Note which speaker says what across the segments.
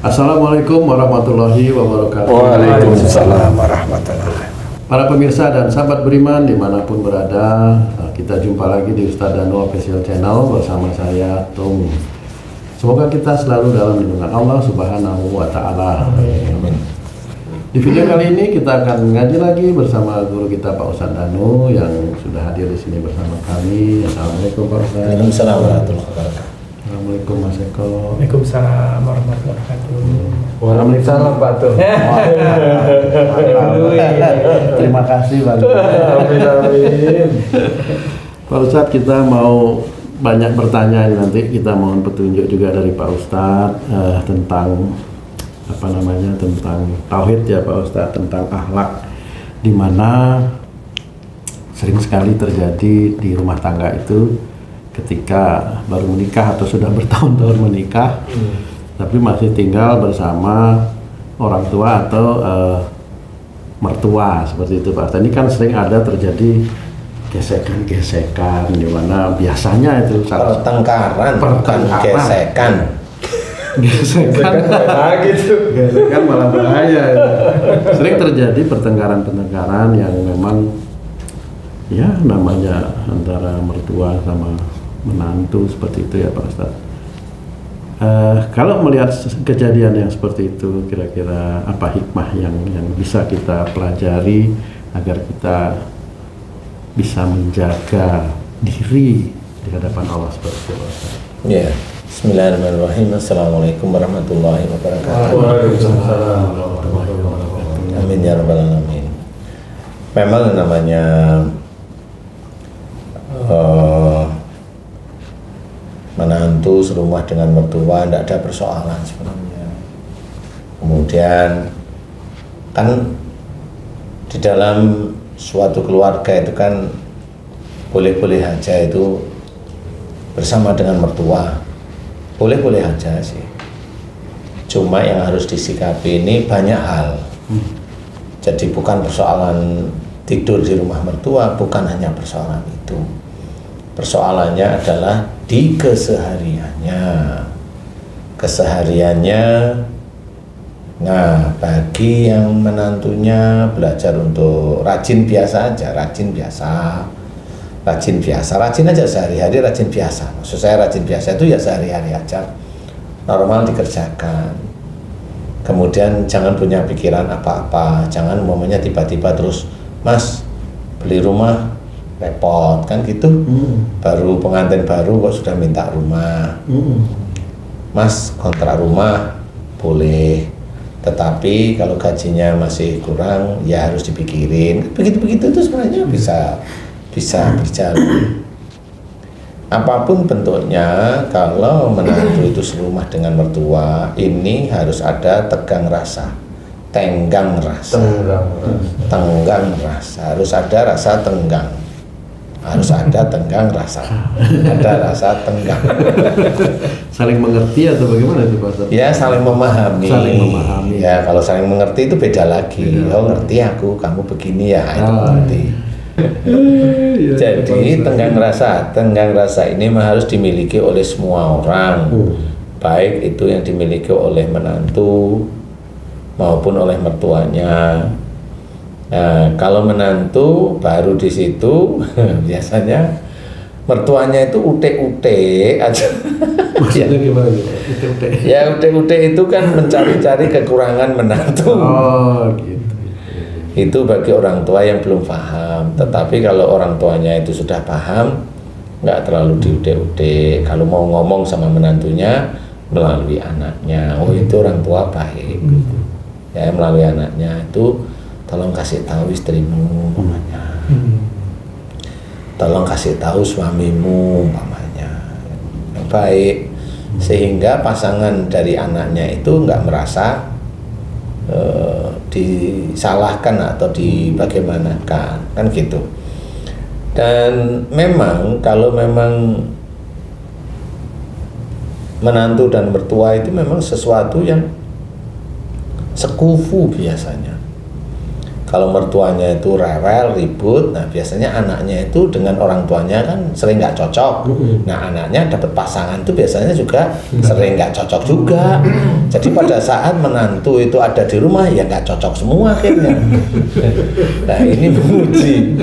Speaker 1: Assalamualaikum warahmatullahi wabarakatuh.
Speaker 2: Waalaikumsalam warahmatullahi wabarakatuh.
Speaker 1: Para pemirsa dan sahabat beriman dimanapun berada, kita jumpa lagi di Ustadz Danu Official Channel bersama saya Tung. Semoga kita selalu dalam lindungan Allah Subhanahu wa Ta'ala. Amin. Di video kali ini kita akan ngaji lagi bersama guru kita Pak Ustadz Danu yang sudah hadir di sini bersama kami. Assalamualaikum Pak Ustadz.
Speaker 2: Waalaikumsalam warahmatullahi wabarakatuh.
Speaker 1: Assalamualaikum Mas Eko.
Speaker 3: Waalaikumsalam warahmatullahi wabarakatuh.
Speaker 2: Waalaikumsalam Pak Tung.
Speaker 1: Terima kasih Pak.
Speaker 2: Amin.
Speaker 1: Pak Ustadz, kita mau banyak bertanya nanti, kita mohon petunjuk juga dari Pak Ustadz tentang tentang tauhid ya Pak Ustadz, tentang akhlak, di mana sering sekali terjadi di rumah tangga itu ketika baru menikah atau sudah bertahun-tahun menikah, tapi masih tinggal bersama orang tua atau mertua seperti itu Pak Ustadz. Ini kan sering ada terjadi gesekan-gesekan di mana biasanya itu
Speaker 2: Pertengkaran, bukan gesekan.
Speaker 1: Gesekan malah bahaya. Sering terjadi pertengkaran yang memang ya namanya antara mertua sama menantu seperti itu ya Pak Ustadz. Kalau melihat kejadian yang seperti itu, kira-kira apa hikmah yang bisa kita pelajari agar kita bisa menjaga diri di hadapan Allah seperti itu Pak Ustadz?
Speaker 2: Ya, Bismillahirrahmanirrahim. Assalamualaikum warahmatullahi wabarakatuh.
Speaker 1: Waalaikumsalam warahmatullahi wabarakatuh.
Speaker 2: Amin ya rabbal alamin. Memang namanya menantu serumah dengan mertua tidak ada persoalan sebenarnya. Kemudian kan di dalam suatu keluarga itu kan boleh-boleh aja itu bersama dengan mertua, boleh-boleh aja sih. Cuma yang harus disikapi ini banyak hal. Jadi bukan persoalan tidur di rumah mertua, bukan hanya persoalan itu. Persoalannya adalah di kesehariannya. Nah, bagi yang menantunya belajar untuk rajin biasa aja, rajin aja sehari-hari, rajin biasa. Maksud saya rajin biasa itu ya sehari-hari aja, normal dikerjakan. Kemudian jangan punya pikiran apa-apa, jangan umpamanya tiba-tiba terus, Mas beli rumah repot kan gitu, baru pengantin baru kok sudah minta rumah. Mas kontrak rumah boleh, tetapi kalau gajinya masih kurang ya harus dipikirin. Begitu-begitu itu sebenarnya bisa berjalan. Apapun bentuknya, kalau menantu itu serumah dengan mertua, ini harus ada tenggang rasa, harus ada rasa tenggang. Harus ada tenggang rasa, ada rasa tenggang.
Speaker 1: Saling mengerti atau bagaimana itu Pak Ustadz?
Speaker 2: Ya saling memahami. Ya kalau saling mengerti itu beda lagi. Oh ngerti aku, kamu begini ya, itu ngerti. Jadi tenggang rasa ini harus dimiliki oleh semua orang, baik itu yang dimiliki oleh menantu maupun oleh mertuanya. Nah, kalau menantu baru di situ biasanya mertuanya itu ute-ute aja.
Speaker 1: Maksudnya gimana gitu? Ute-ute.
Speaker 2: Ya ute-ute itu kan mencari-cari kekurangan menantu.
Speaker 1: Oh gitu.
Speaker 2: Itu bagi orang tua yang belum paham. Tetapi kalau orang tuanya itu sudah paham, nggak terlalu diute-ute. Kalau mau ngomong sama menantunya melalui anaknya, oh itu orang tua baik. Ya melalui anaknya itu. Tolong kasih tahu istrimu umpamanya, tolong kasih tahu suamimu umpamanya, yang baik, sehingga pasangan dari anaknya itu nggak merasa disalahkan atau dibagaimanakan, kan gitu. Dan memang kalau memang menantu dan mertua itu memang sesuatu yang sekufu biasanya. Kalau mertuanya itu rewel, ribut, nah biasanya anaknya itu dengan orang tuanya kan sering nggak cocok. Nah anaknya dapat pasangan itu biasanya juga sering nggak cocok juga. Jadi pada saat menantu itu ada di rumah ya nggak cocok semua akhirnya. Nah ini menguji.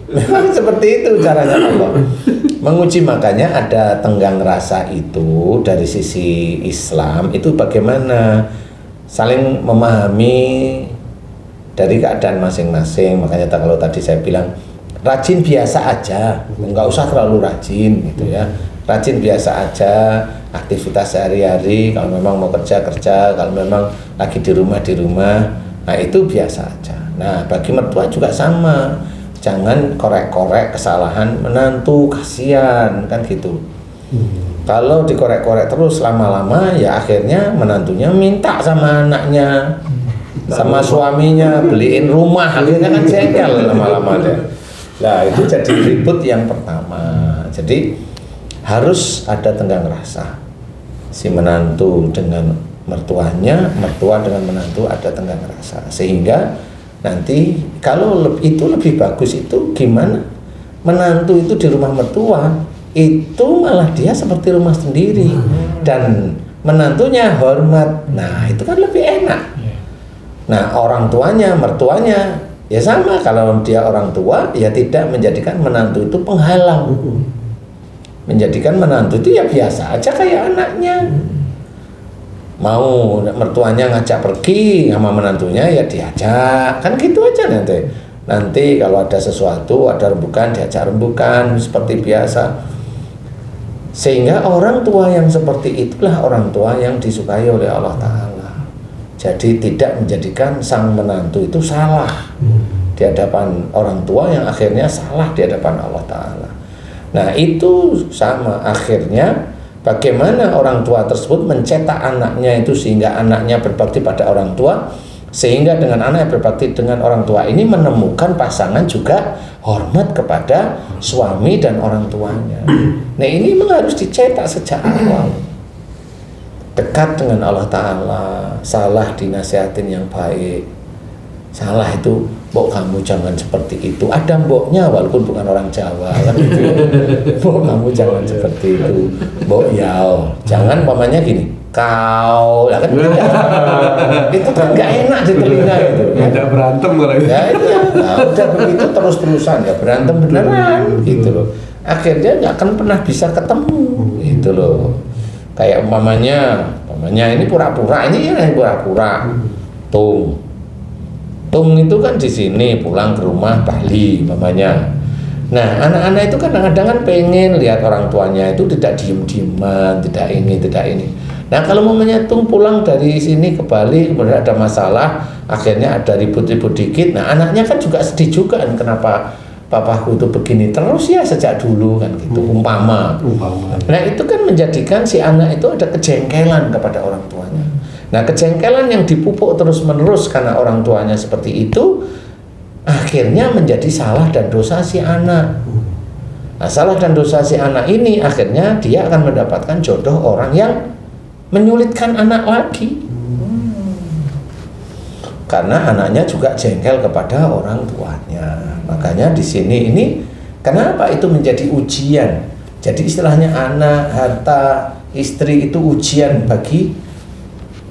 Speaker 2: Memang seperti itu caranya Allah menguji. Makanya ada tenggang rasa itu dari sisi Islam itu bagaimana saling memahami dari keadaan masing-masing. Makanya kalau tadi saya bilang rajin biasa aja, nggak usah terlalu rajin gitu ya. Rajin biasa aja, aktivitas sehari-hari. Kalau memang mau kerja, kalau memang lagi di rumah, nah itu biasa aja. Nah bagi mertua juga sama, jangan korek-korek kesalahan menantu, kasihan kan gitu. Kalau dikorek-korek terus lama-lama ya akhirnya menantunya minta sama anaknya, sama suaminya beliin rumah, akhirnya kan jengkel lama-lama deh. Nah itu jadi ribut yang pertama. Jadi harus ada tenggang rasa, si menantu dengan mertuanya, mertua dengan menantu ada tenggang rasa, sehingga nanti kalau itu lebih bagus itu gimana menantu itu di rumah mertua itu malah dia seperti rumah sendiri dan menantunya hormat. Nah itu kan lebih enak. Nah orang tuanya, mertuanya ya sama, kalau dia orang tua ya tidak menjadikan menantu itu penghalang, menjadikan menantu itu ya biasa aja kayak anaknya. Mau mertuanya ngajak pergi sama menantunya ya diajak, kan gitu aja nanti kalau ada sesuatu, ada rembukan diajak rembukan seperti biasa. Sehingga orang tua yang seperti itulah orang tua yang disukai oleh Allah Ta'ala. Jadi tidak menjadikan sang menantu itu salah di hadapan orang tua yang akhirnya salah di hadapan Allah Ta'ala. Nah itu sama akhirnya bagaimana orang tua tersebut mencetak anaknya itu sehingga anaknya berbakti pada orang tua, sehingga dengan anak yang berbakti dengan orang tua ini menemukan pasangan juga hormat kepada suami dan orang tuanya. Nah ini memang harus dicetak sejak awal, dekat dengan Allah Ta'ala. Salah dinasihatin yang baik, salah itu mbok kamu jangan seperti itu, ada mboknya walaupun bukan orang Jawa kan gitu. Mbok kamu jangan seperti itu, mbok yao jangan pamannya gini kau lah kan itu kan gak enak di telinga itu ya.
Speaker 1: Ada berantem kalau
Speaker 2: Ya iya, nah, udah begitu terus-terusan ya berantem beneran gitu loh. Akhirnya nggak akan pernah bisa ketemu gitu loh. Kayak umpamanya ini pura-pura, ini ya pura-pura. Tung itu kan di sini pulang ke rumah Bali umpamanya. Nah anak-anak itu kadang-kadang kan pengen lihat orang tuanya itu tidak diem-dieman, tidak ini. Nah kalau mamanya Tung pulang dari sini ke Bali kemudian ada masalah, akhirnya ada ribut-ribut dikit, nah anaknya kan juga sedih juga kan, kenapa papaku itu begini terus ya sejak dulu kan gitu, umpama. Nah itu kan menjadikan si anak itu ada kejengkelan kepada orang tuanya. Nah kejengkelan yang dipupuk terus-menerus karena orang tuanya seperti itu, akhirnya menjadi salah dan dosa si anak. Nah salah dan dosa si anak ini akhirnya dia akan mendapatkan jodoh orang yang menyulitkan anak lagi, karena anaknya juga jengkel kepada orang tuanya. Makanya di sini ini kenapa itu menjadi ujian. Jadi istilahnya anak, harta, istri itu ujian bagi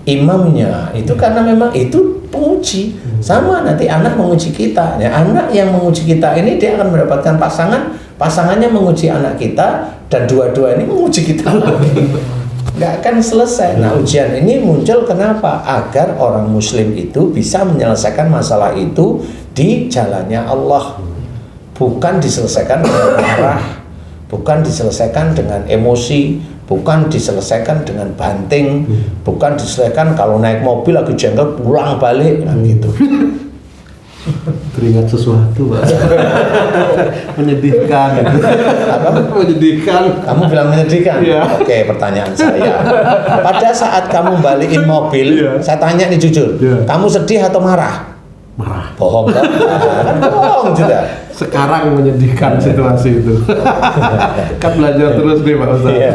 Speaker 2: imamnya. Itu karena memang itu penguji. Sama nanti anak menguji kita. Ya, anak yang menguji kita ini dia akan mendapatkan pasangannya menguji anak kita, dan dua-dua ini menguji kita lagi. Nggak akan selesai. Nah ujian ini muncul kenapa? Agar orang muslim itu bisa menyelesaikan masalah itu di jalannya Allah, bukan diselesaikan dengan marah, bukan diselesaikan dengan emosi, bukan diselesaikan dengan banting, bukan diselesaikan kalau naik mobil lagi jengkel pulang balik nah gitu.
Speaker 1: Teringat sesuatu Pak. Menyedihkan.
Speaker 2: Apa?
Speaker 1: Menyedihkan.
Speaker 2: Kamu bilang menyedihkan?
Speaker 1: Iya.
Speaker 2: Oke, pertanyaan saya. Pada saat kamu balikin mobil,
Speaker 1: Iya.
Speaker 2: saya tanya nih jujur,
Speaker 1: Iya.
Speaker 2: kamu sedih atau marah?
Speaker 1: Marah.
Speaker 2: Bohong kan? Bohong juga.
Speaker 1: Sekarang menyedihkan situasi itu. Kan belajar terus nih Pak Ustaz.
Speaker 2: Iya.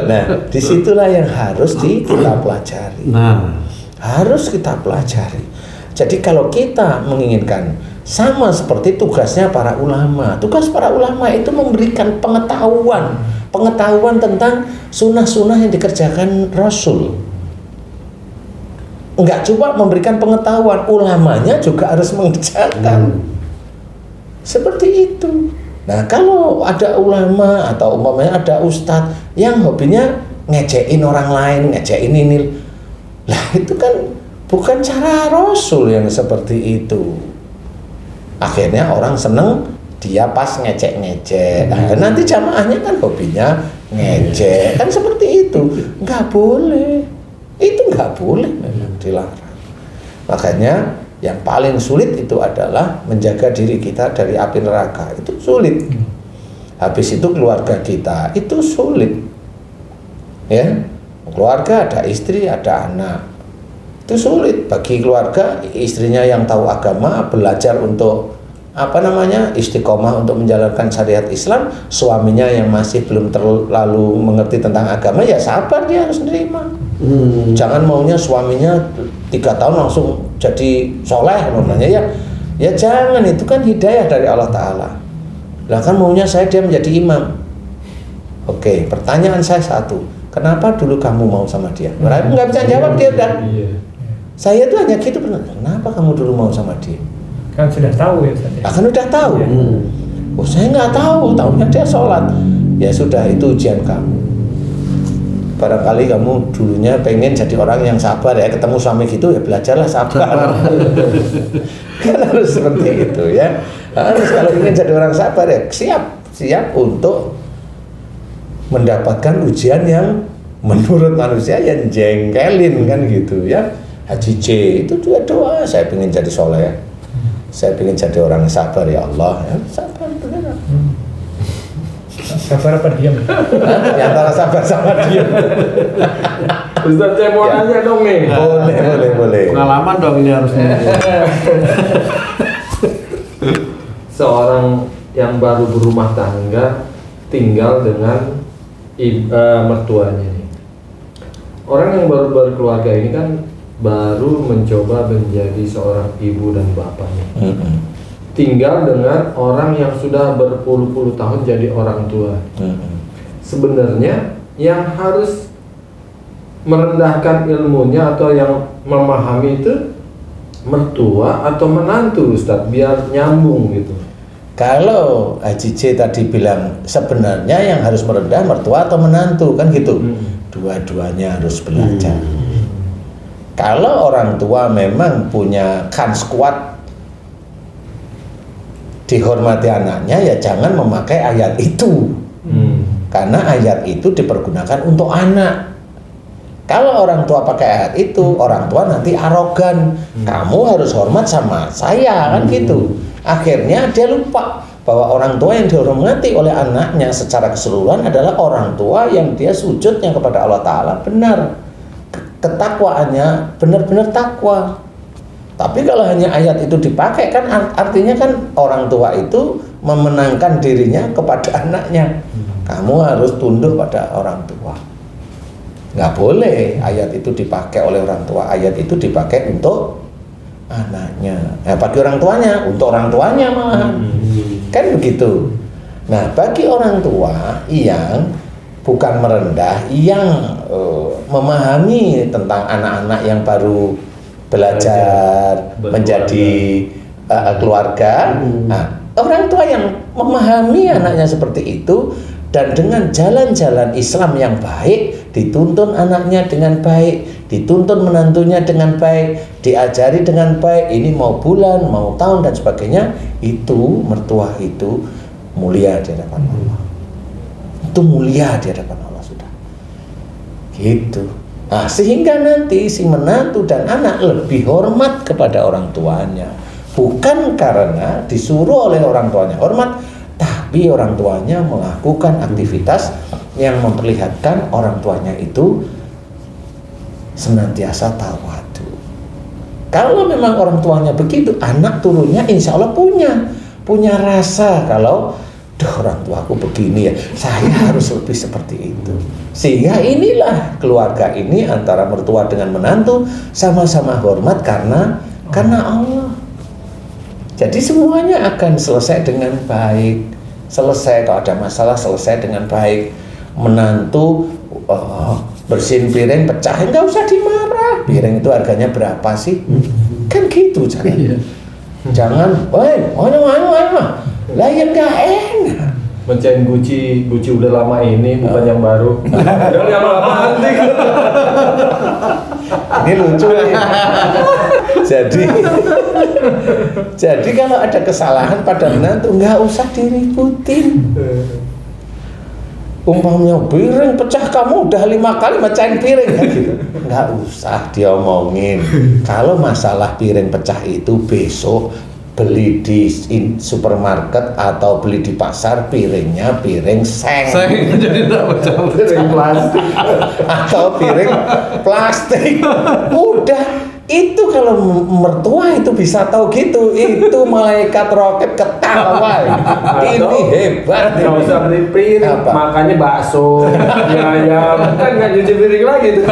Speaker 2: Nah, disitulah yang harus kita pelajari.
Speaker 1: Nah,
Speaker 2: Harus kita pelajari. Jadi kalau kita menginginkan sama seperti tugasnya para ulama, tugas para ulama itu memberikan pengetahuan tentang sunnah-sunnah yang dikerjakan Rasul. Enggak cuma memberikan pengetahuan, ulamanya juga harus mengerjakan. Seperti itu. Nah, kalau ada ulama atau umpamanya ada ustadz yang hobinya ngecekin orang lain, ngecekin ini, lah itu kan bukan cara Rasul yang seperti itu. Akhirnya orang seneng dia pas ngecek-ngecek. Nah, nanti jamaahnya kan hobinya ngecek, kan seperti itu. Nggak boleh. Itu nggak boleh, memang dilarang. Makanya yang paling sulit itu adalah menjaga diri kita dari api neraka. Itu sulit. Habis itu keluarga kita itu sulit. Ya, keluarga ada istri, ada anak. Itu sulit bagi keluarga, istrinya yang tahu agama belajar untuk istiqomah untuk menjalankan syariat Islam, suaminya yang masih belum terlalu mengerti tentang agama, ya sabar, dia harus menerima. Jangan maunya suaminya 3 tahun langsung jadi soleh namanya, ya jangan, itu kan hidayah dari Allah Ta'ala. Lah kan maunya dia menjadi imam. Oke, pertanyaan saya satu, kenapa dulu kamu mau sama dia? Nggak bisa jawab dia udah. Saya tuh hanya gitu, kenapa kamu dulu mau sama dia?
Speaker 3: Kan sudah tahu ya Ustaz.
Speaker 2: Kan udah tahu. Oh, saya nggak tahu, tahunya dia sholat. Ya sudah, itu ujian kamu. Barangkali kamu dulunya pengen jadi orang yang sabar ya, ketemu suami gitu ya belajarlah sabar. Kan harus seperti itu ya. Harus, kalau ingin jadi orang sabar ya siap untuk mendapatkan ujian yang menurut manusia yang jengkelin kan gitu ya. Haji C itu juga doa, saya ingin jadi soleh, saya ingin jadi orang sabar ya Allah, ya sabar beneran.
Speaker 3: Sabar apa diam?
Speaker 2: Ya antara sabar sama diam.
Speaker 4: Ustaz, saya mau nanya dong nih.
Speaker 2: Boleh.
Speaker 1: Pengalaman dong ini harusnya.
Speaker 4: Seorang yang baru berumah tangga tinggal dengan mertuanya nih. Orang yang baru berkeluarga ini kan baru mencoba menjadi seorang ibu dan bapaknya. Tinggal dengan orang yang sudah berpuluh-puluh tahun jadi orang tua. Sebenarnya yang harus merendahkan ilmunya atau yang memahami itu mertua atau menantu, Ustaz, biar nyambung gitu.
Speaker 2: Kalau Haji C tadi bilang sebenarnya yang harus merendah mertua atau menantu kan gitu. Dua-duanya harus belajar. Kalau orang tua memang punya kans kuat dihormati anaknya, ya jangan memakai ayat itu. Karena ayat itu dipergunakan untuk anak. Kalau orang tua pakai ayat itu, orang tua nanti arogan. Kamu harus hormat sama saya kan gitu. Akhirnya dia lupa bahwa orang tua yang dihormati oleh anaknya secara keseluruhan adalah orang tua yang dia sujudnya kepada Allah Ta'ala benar. Ketakwaannya benar-benar takwa. Tapi kalau hanya ayat itu dipakai kan artinya kan orang tua itu memenangkan dirinya kepada anaknya. Kamu harus tunduk pada orang tua. Nggak boleh ayat itu dipakai oleh orang tua. Ayat itu dipakai untuk anaknya. Bagi orang tuanya, untuk orang tuanya malahan. Kan begitu. Nah, bagi orang tua yang bukan merendah, yang memahami tentang anak-anak yang baru belajar menjadi keluarga, orang tua yang memahami anaknya seperti itu dan dengan jalan-jalan Islam yang baik, dituntun anaknya dengan baik, dituntun menantunya dengan baik, diajari dengan baik, ini mau bulan, mau tahun dan sebagainya, itu mertua itu mulia di hadapan Allah. Itu mulia di hadapan Allah sudah. Gitu. Nah, sehingga nanti si menantu dan anak lebih hormat kepada orang tuanya. Bukan karena disuruh oleh orang tuanya hormat, tapi orang tuanya melakukan aktivitas yang memperlihatkan orang tuanya itu senantiasa tawadu. Kalau memang orang tuanya begitu, anak turunnya insya Allah punya rasa kalau orang tuaku begini ya, saya harus lebih seperti itu. Sehingga inilah keluarga ini antara mertua dengan menantu sama-sama hormat karena Karena Allah. Jadi semuanya akan selesai dengan baik. Selesai kalau ada masalah selesai dengan baik. Menantu bersihin piring pecah, nggak usah dimarah. Piring itu harganya berapa sih? Kan gitu jangan. Jangan, lah ya nggak enak.
Speaker 4: Mencain Gucci udah lama ini bukan yang baru. Udah yang lama nanti.
Speaker 2: Ini lucu nih. Jadi kalau ada kesalahan pada menantu nggak usah diributin. Umpamanya piring pecah, kamu udah 5 kali mecahin piring kan gitu. Nggak usah diomongin. Kalau masalah piring pecah itu besok beli di supermarket atau beli di pasar, piringnya piring seng.
Speaker 1: Jadi tidak pecah.
Speaker 4: Piring plastik.
Speaker 2: Atau piring plastik. Udah, itu kalau mertua itu bisa tahu gitu, itu malaikat roket ketawa. Ini hebat.
Speaker 4: Nggak usah beli piring,
Speaker 2: Apa?
Speaker 4: makannya bakso, mie ayam, kan nggak cuci piring lagi tuh.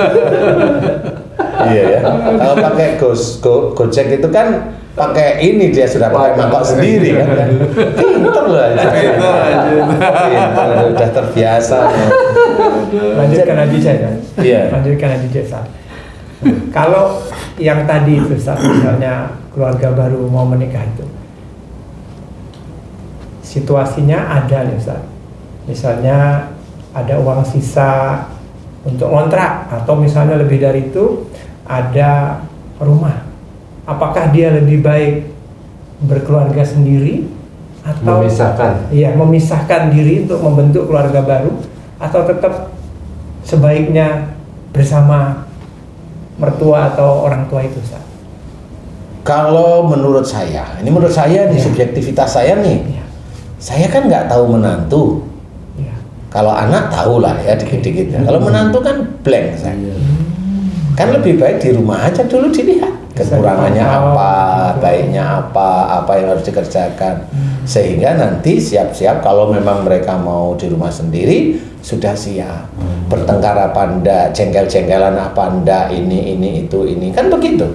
Speaker 2: Iya ya. Kalau pakai Gojek itu kan pakai ini, dia sudah pakai mangkok sendiri kan. Pinter loh aja. Pinter, udah terbiasa.
Speaker 3: Lanjutkan Haji saya.
Speaker 2: Iya.
Speaker 3: Lanjutkan Haji Jesa. Kalau yang tadi itu Ustaz, misalnya keluarga baru mau menikah itu, situasinya ada nih Ustaz. Misalnya ada uang sisa untuk kontrak, atau misalnya lebih dari itu ada rumah. Apakah dia lebih baik berkeluarga sendiri atau memisahkan diri untuk membentuk keluarga baru, atau tetap sebaiknya bersama mertua atau orang tua itu, Ustaz?
Speaker 2: Kalau menurut saya, ini menurut saya nih, subjektivitas saya nih, saya kan nggak tahu menantu. Kalau anak tahu lah ya dikit-dikit. Kalau menantu kan blank saya. Kan lebih baik di rumah aja dulu dilihat kekurangannya apa, baiknya apa yang harus dikerjakan, sehingga nanti siap-siap kalau memang mereka mau di rumah sendiri sudah siap. Bertengkar apa enggak, jengkel-jengkelan apa enggak, ini itu kan begitu.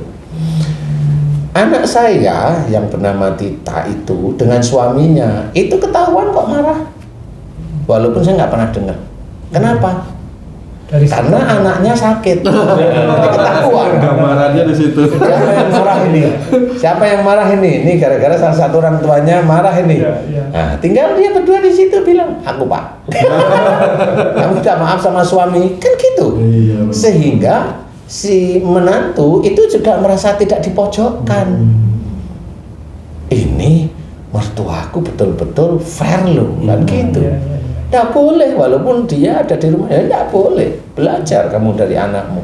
Speaker 2: Anak saya yang bernama Tita itu dengan suaminya itu ketahuan kok marah, walaupun saya nggak pernah dengar. Kenapa? Karena anaknya sakit. Jadi ketahuan.
Speaker 1: Gambarannya di situ.
Speaker 2: Siapa yang marah ini? Siapa yang marah ini? Ini gara-gara salah satu orang tuanya marah ini. Nah, tinggal dia berdua di situ bilang, aku Pak. Kamu minta maaf sama suami, kan gitu. Sehingga si menantu itu juga merasa tidak dipojokkan. Ini mertuaku betul-betul fair loh, kan gitu. Tidak boleh, walaupun dia ada di rumah, ya tidak boleh. Belajar kamu dari anakmu,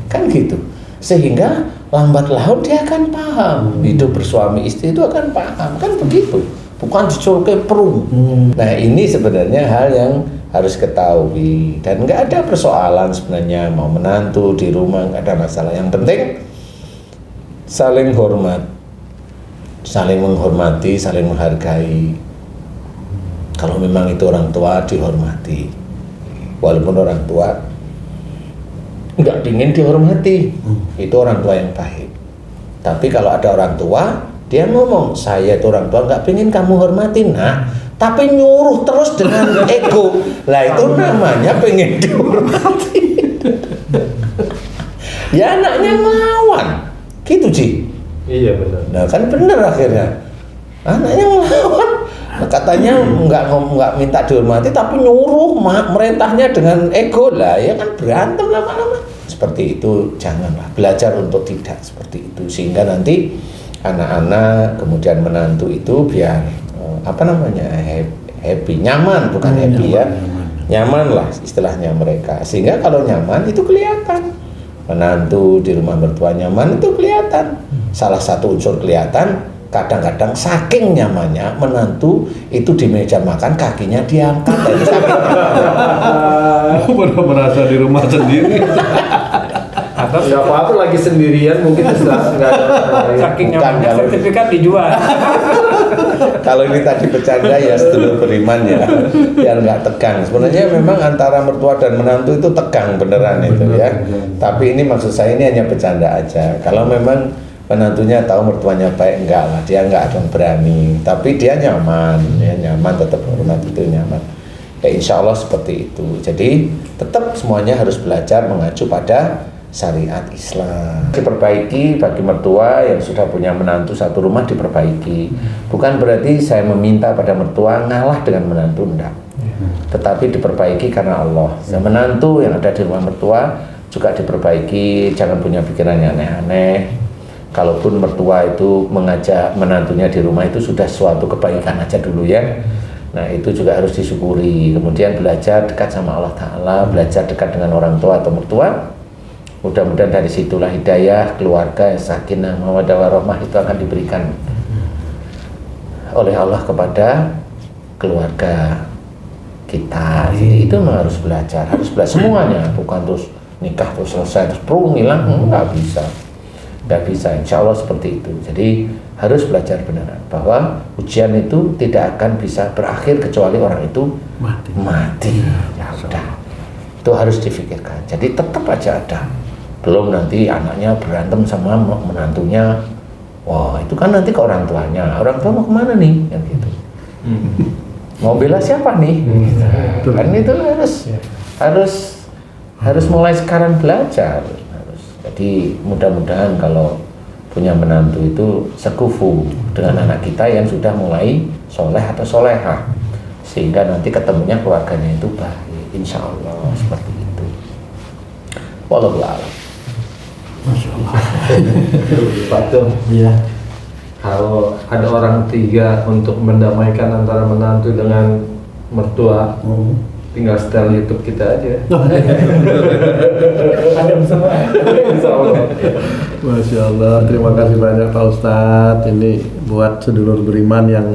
Speaker 2: kan gitu. Sehingga lambat laun dia akan paham. Hidup bersuami istri itu akan paham, kan begitu. Bukan disuruh ke perung. Nah ini sebenarnya hal yang harus ketahui. Dan nggak ada persoalan sebenarnya mau menantu di rumah, nggak ada masalah. Yang penting saling hormat, saling menghormati, saling menghargai. Kalau memang itu orang tua, dihormati. Walaupun orang tua nggak ingin dihormati, itu orang tua yang baik. Tapi kalau ada orang tua, dia ngomong, saya itu orang tua nggak ingin kamu hormatin, nah, tapi nyuruh terus dengan ego. Lah itu namanya pengen dihormati. Ya anaknya ngelawan, gitu Ci.
Speaker 4: Iya benar.
Speaker 2: Nah kan benar akhirnya, anaknya ngelawan. Katanya nggak minta dihormati, tapi nyuruh merintahnya dengan ego, lah ya kan berantem lama-lama. Seperti itu janganlah, belajar untuk tidak seperti itu, sehingga nanti anak-anak kemudian menantu itu biar happy, nyaman, bukan happy ya, nyaman lah istilahnya mereka. Sehingga kalau nyaman itu kelihatan, menantu di rumah mertua nyaman itu kelihatan. Salah satu unsur kelihatan, kadang-kadang saking nyamannya menantu itu di meja makan kakinya diangkat, itu sakit.
Speaker 1: Udah merasa di rumah sendiri.
Speaker 3: Atau
Speaker 4: Ya apa lagi sendirian mungkin sudah nggak ada.
Speaker 3: saking
Speaker 2: Bukan,
Speaker 3: nyamannya
Speaker 2: kalau-
Speaker 3: sertifikat dijual.
Speaker 2: Kalau ini tadi bercanda ya sedulur beriman ya, biar nggak tegang. Sebenarnya memang antara mertua dan menantu itu tegang beneran itu ya. Tapi ini maksud saya ini hanya bercanda aja. Kalau memang menantunya tahu mertuanya baik, enggak lah, dia enggak akan berani, tapi dia nyaman, ya nyaman, tetap hormat itu nyaman. Ya insya Allah seperti itu. Jadi tetap semuanya harus belajar mengacu pada syariat Islam. Diperbaiki bagi mertua yang sudah punya menantu satu rumah, diperbaiki. Bukan berarti saya meminta pada mertua ngalah dengan menantu, enggak. Tetapi diperbaiki karena Allah. Menantu yang ada di rumah mertua juga diperbaiki, jangan punya pikiran yang aneh-aneh. Kalaupun mertua itu mengajak menantunya di rumah, itu sudah suatu kebaikan aja dulu ya. Nah itu juga harus disyukuri. Kemudian belajar dekat sama Allah Ta'ala, belajar dekat dengan orang tua atau mertua. Mudah-mudahan dari situlah hidayah, keluarga, sakinah, mawaddah warahmah itu akan diberikan oleh Allah kepada keluarga kita. Jadi itu harus belajar semuanya, bukan terus nikah terus selesai terus prung hilang, nggak bisa. Insya Allah seperti itu. Jadi harus belajar benar bahwa ujian itu tidak akan bisa berakhir kecuali orang itu mati. Ya sudah, itu harus difikirkan. Jadi tetap aja ada. Belum nanti anaknya berantem sama menantunya, wah itu kan nanti ke orang tuanya. Orang tua mau kemana nih? Kan gitu. Mau bela siapa nih? Kan itu harus mulai sekarang belajar. Jadi mudah-mudahan kalau punya menantu itu sekufu dengan anak kita yang sudah mulai soleh atau solehah, sehingga nanti ketemunya keluarganya itu baik. Insya Allah seperti itu. Wallahu a'lam.
Speaker 1: Masya Allah.
Speaker 4: Pak Tum,
Speaker 1: Iya.
Speaker 4: kalau ada orang tiga untuk mendamaikan antara menantu dengan mertua, tinggal setel YouTube kita aja.
Speaker 3: Ada semua.
Speaker 1: Masya Allah, terima kasih banyak Pak Ustadz. Ini buat sedulur beriman yang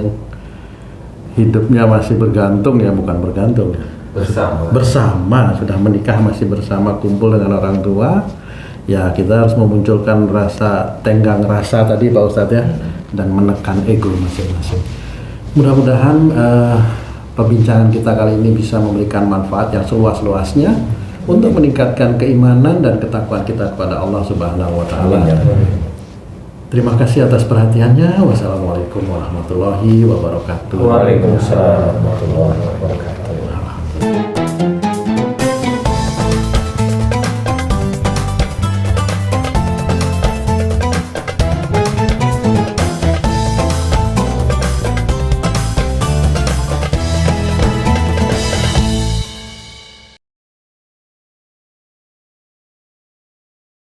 Speaker 1: hidupnya masih bergantung ya, bukan bergantung ya. Bersama, sudah menikah masih bersama, kumpul dengan orang tua. Ya kita harus memunculkan rasa tenggang rasa tadi Pak Ustadz ya, dan menekan ego masing-masing. Mudah-mudahan perbincangan kita kali ini bisa memberikan manfaat yang seluas-luasnya untuk meningkatkan keimanan dan ketakwaan kita kepada Allah Subhanahu wa Ta'ala. Terima kasih atas perhatiannya. Wassalamualaikum warahmatullahi wabarakatuh.
Speaker 2: Waalaikumsalam warahmatullahi wabarakatuh.